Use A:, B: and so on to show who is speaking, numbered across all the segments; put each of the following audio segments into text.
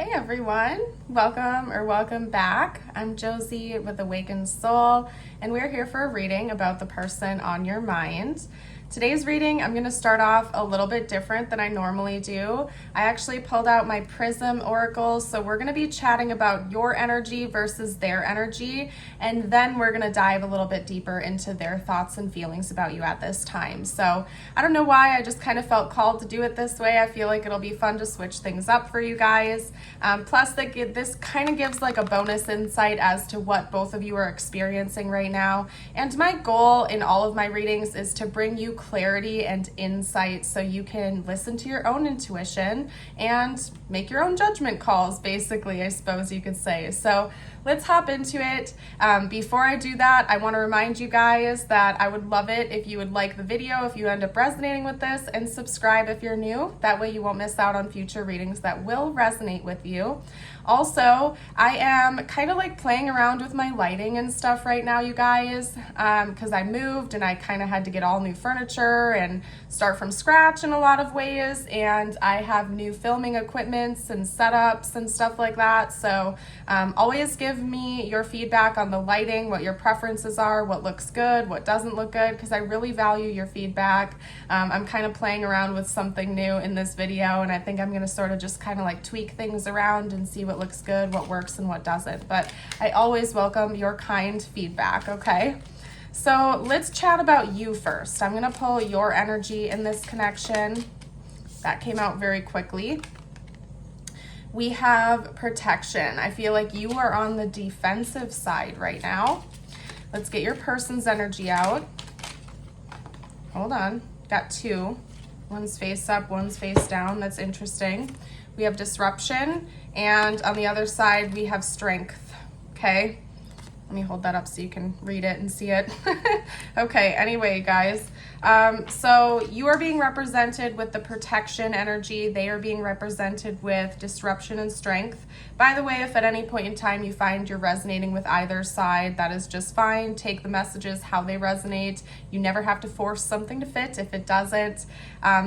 A: Hey everyone, welcome back. I'm Josie with Awakened Soul, and we're here for a reading about the person on your mind. Today's reading, I'm going to start off a little bit different than I normally do. I actually pulled out my Prism Oracle, so we're going to be chatting about your energy versus their energy, and then we're going to dive a little bit deeper into their thoughts and feelings about you at this time. So I don't know why, I just kind of felt called to do it this way. I feel like it'll be fun to switch things up for you guys. Plus, this kind of gives like a bonus insight as to what both of you are experiencing right now. And my goal in all of my readings is to bring you clarity and insight so you can listen to your own intuition and make your own judgment calls, basically, I suppose you could say. So let's hop into it. Before I do that, I want to remind you guys that I would love it if you would like the video, if you end up resonating with this, and subscribe if you're new. That way you won't miss out on future readings that will resonate with you. Also, I am kind of like playing around with my lighting and stuff right now, you guys, because I moved and I kind of had to get all new furniture and start from scratch in a lot of ways, and I have new filming equipments and setups and stuff like that. So always give me your feedback on the lighting, what your preferences are, what looks good, what doesn't look good, because I really value your feedback. I'm kind of playing around with something new in this video, and I think I'm going to sort of just kind of like tweak things around and see what looks good, what works, and what doesn't. But I always welcome your kind feedback, okay? So let's chat about you first. I'm going to pull your energy in this connection. That came out very quickly. We have protection. I feel like you are on the defensive side right now. Let's get your person's energy out. Hold on. Got two. One's face up, one's face down. That's interesting. We have disruption, and on the other side, we have strength. Okay? Let me hold that up so you can read it and see it. Okay, anyway, guys. So you are being represented with the protection energy. They are being represented with disruption and strength. By the way, if at any point in time you find you're resonating with either side, that is just fine. Take the messages how they resonate. You never have to force something to fit if it doesn't.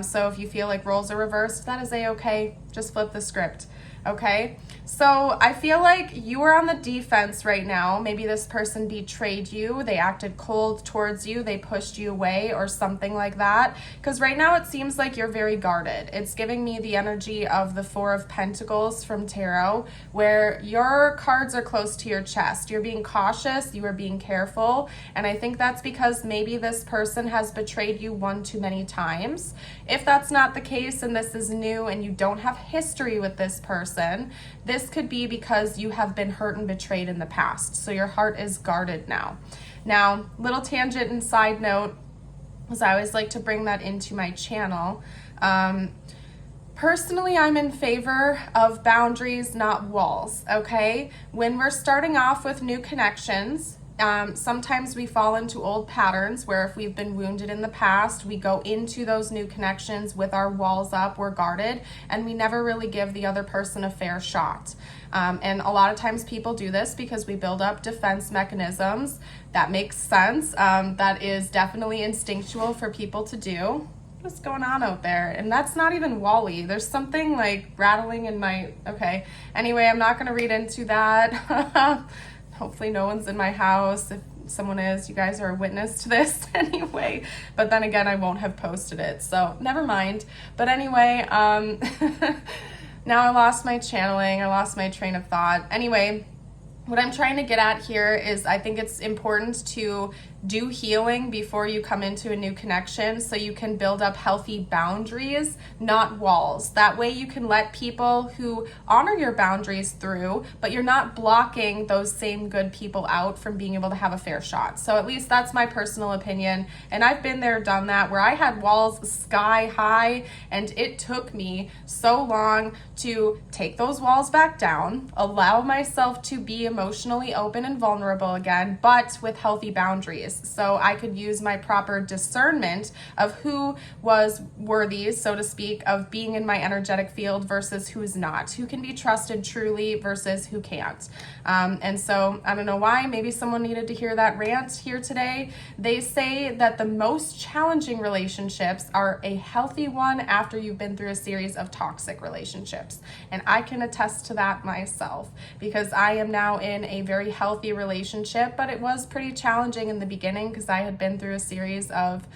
A: So if you feel like roles are reversed, that is a-okay. Just flip the script. Okay, so I feel like you are on the defense right now. Maybe this person betrayed you. They acted cold towards you. They pushed you away or something like that. Because right now it seems like you're very guarded. It's giving me the energy of the Four of Pentacles from Tarot, where your cards are close to your chest. You're being cautious. You are being careful. And I think that's because maybe this person has betrayed you one too many times. If that's not the case and this is new and you don't have history with this person, this could be because you have been hurt and betrayed in the past. So your heart is guarded now. Now, little tangent and side note, because I always like to bring that into my channel. Personally, I'm in favor of boundaries, not walls, okay? When we're starting off with new connections, sometimes we fall into old patterns where if we've been wounded in the past, we go into those new connections with our walls up, we're guarded, and we never really give the other person a fair shot. And a lot of times people do this because we build up defense mechanisms. That makes sense. That is definitely instinctual for people to do. What's going on out there? And that's not even Wally. There's something like rattling in my, okay. Anyway, I'm not going to read into that. Hopefully no one's in my house. If someone is, you guys are a witness to this anyway. But then again, I won't have posted it, so never mind. But anyway, now I lost my channeling. I lost my train of thought. Anyway, what I'm trying to get at here is I think it's important to do healing before you come into a new connection so you can build up healthy boundaries, not walls. That way you can let people who honor your boundaries through, but you're not blocking those same good people out from being able to have a fair shot. So at least that's my personal opinion. And I've been there, done that, where I had walls sky high, and it took me so long to take those walls back down, allow myself to be emotionally open and vulnerable again, but with healthy boundaries. So I could use my proper discernment of who was worthy, so to speak, of being in my energetic field versus who's not, who can be trusted truly versus who can't. And so I don't know why, maybe someone needed to hear that rant here today. They say that the most challenging relationships are a healthy one after you've been through a series of toxic relationships. And I can attest to that myself because I am now in a very healthy relationship, but it was pretty challenging in the beginning because I had been through a series of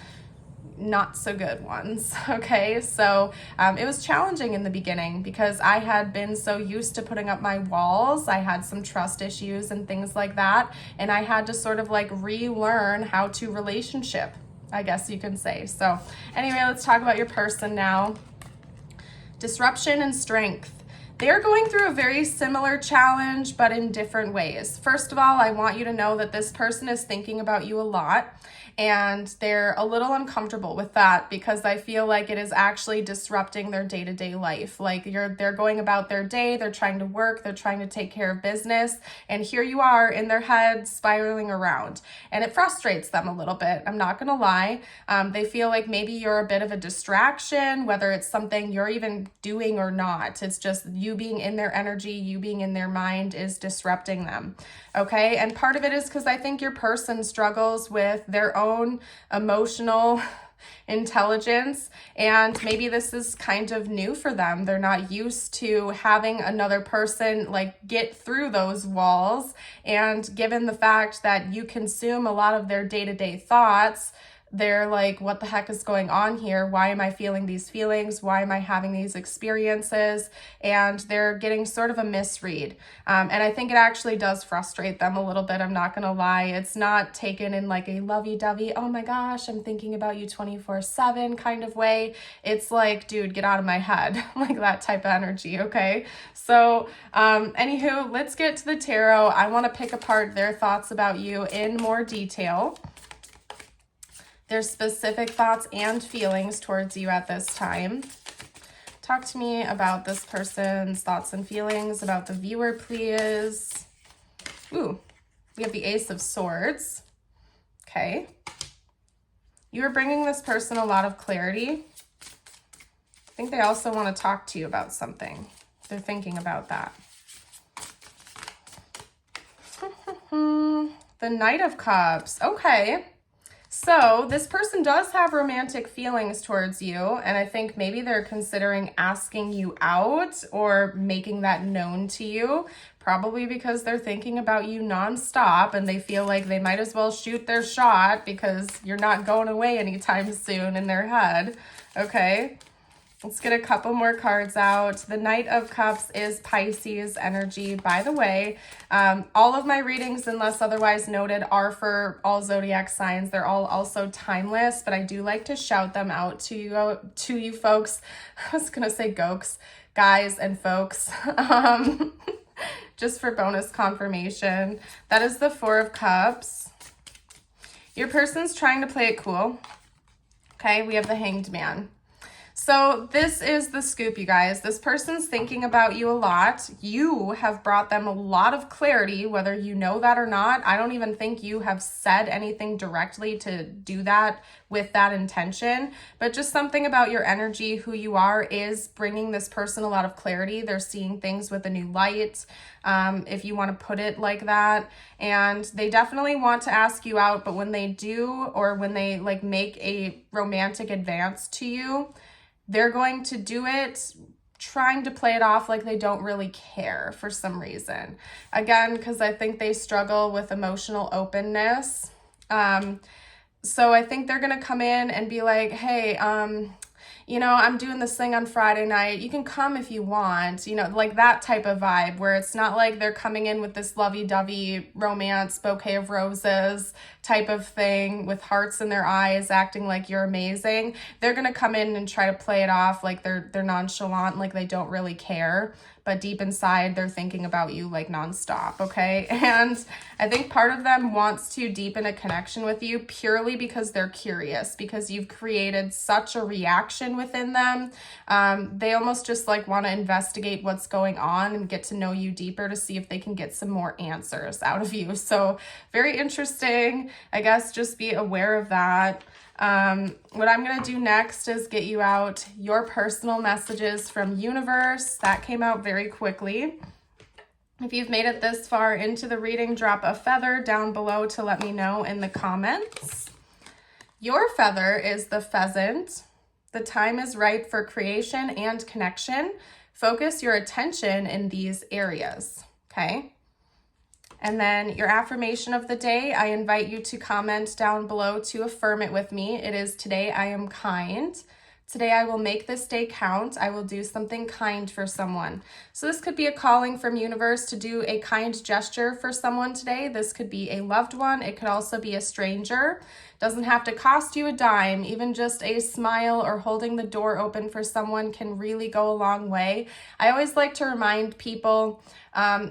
A: not so good ones. Okay, so it was challenging in the beginning because I had been so used to putting up my walls. I had some trust issues and things like that, and I had to sort of like relearn how to relationship, I guess you can say. So anyway, let's talk about your person now. Disruption and strength. They're going through a very similar challenge, but in different ways. First of all, I want you to know that this person is thinking about you a lot, and they're a little uncomfortable with that because I feel like it is actually disrupting their day-to-day life. Like they're going about their day, they're trying to work, they're trying to take care of business, and here you are in their head spiraling around. And it frustrates them a little bit, I'm not gonna lie. They feel like maybe you're a bit of a distraction, whether it's something you're even doing or not. It's just you being in their energy, you being in their mind is disrupting them. Okay, and part of it is because I think your person struggles with their own emotional intelligence, and maybe this is kind of new for them. They're not used to having another person like get through those walls, and given the fact that you consume a lot of their day-to-day thoughts, they're like, what the heck is going on here? Why am I feeling these feelings? Why am I having these experiences? And they're getting sort of a misread. And I think it actually does frustrate them a little bit. I'm not going to lie. It's not taken in like a lovey-dovey, oh my gosh, I'm thinking about you 24/7 kind of way. It's like, dude, get out of my head. Like that type of energy. Okay. So, anywho, let's get to the tarot. I want to pick apart their thoughts about you in more detail. Their specific thoughts and feelings towards you at this time. Talk to me about this person's thoughts and feelings about the viewer, please. Ooh, we have the Ace of Swords. Okay. You are bringing this person a lot of clarity. I think they also want to talk to you about something. They're thinking about that. The Knight of Cups. Okay. So this person does have romantic feelings towards you, and I think maybe they're considering asking you out or making that known to you, probably because they're thinking about you nonstop and they feel like they might as well shoot their shot because you're not going away anytime soon in their head. Okay. Let's get a couple more cards out. The Knight of Cups is Pisces energy, by the way. All of my readings, unless otherwise noted, are for all zodiac signs. They're all also timeless, but I do like to shout them out to you folks. I was going to say gokes, guys and folks, just for bonus confirmation. That is the Four of Cups. Your person's trying to play it cool. Okay, we have the Hanged Man. So this is the scoop, you guys. This person's thinking about you a lot. You have brought them a lot of clarity, whether you know that or not. I don't even think you have said anything directly to do that with that intention, but just something about your energy, who you are, is bringing this person a lot of clarity. They're seeing things with a new light, if you want to put it like that. And they definitely want to ask you out, but when they do, or when they like make a romantic advance to you, they're going to do it trying to play it off like they don't really care for some reason. Again, because I think they struggle with emotional openness. So I think they're going to come in and be like, hey, you know, I'm doing this thing on Friday night. You can come if you want, you know, like that type of vibe where it's not like they're coming in with this lovey-dovey romance, bouquet of roses type of thing with hearts in their eyes, acting like you're amazing. They're going to come in and try to play it off like they're nonchalant, like they don't really care. But deep inside, they're thinking about you like nonstop, okay? And I think part of them wants to deepen a connection with you purely because they're curious, because you've created such a reaction within them. They almost just like want to investigate what's going on and get to know you deeper to see if they can get some more answers out of you. So very interesting. I guess just be aware of that. What I'm going to do next is get you out your personal messages from universe. That came out very quickly. If you've made it this far into the reading, drop a feather down below to let me know in the comments. Your feather is the pheasant. The time is ripe for creation and connection. Focus your attention in these areas, okay? And then your affirmation of the day, I invite you to comment down below to affirm it with me. It is, today I am kind. Today I will make this day count. I will do something kind for someone. So this could be a calling from universe to do a kind gesture for someone today. This could be a loved one. It could also be a stranger. Doesn't have to cost you a dime. Even just a smile or holding the door open for someone can really go a long way. I always like to remind people,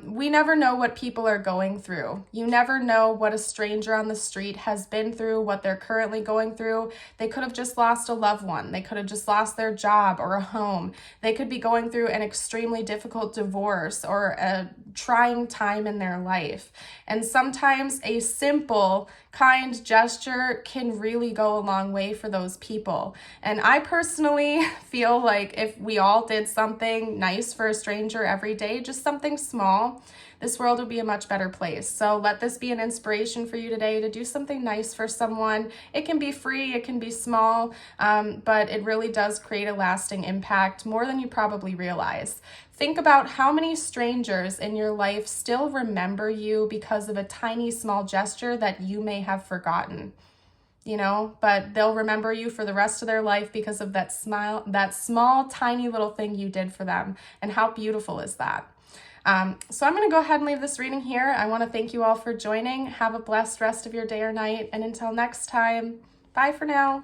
A: we never know what people are going through. You never know what a stranger on the street has been through, what they're currently going through. They could have just lost a loved one. They could have just lost their job or a home. They could be going through an extremely difficult divorce or a trying time in their life. And sometimes a simple, kind gesture can really go a long way for those people. And I personally feel like if we all did something nice for a stranger every day, just something small, this world would be a much better place. So let this be an inspiration for you today to do something nice for someone. It can be free, it can be small, but it really does create a lasting impact, more than you probably realize. Think about how many strangers in your life still remember you because of a tiny small gesture that you may have forgotten. You know, but they'll remember you for the rest of their life because of that smile, that small, tiny little thing you did for them. And how beautiful is that? So I'm going to go ahead and leave this reading here. I want to thank you all for joining. Have a blessed rest of your day or night. And until next time, bye for now.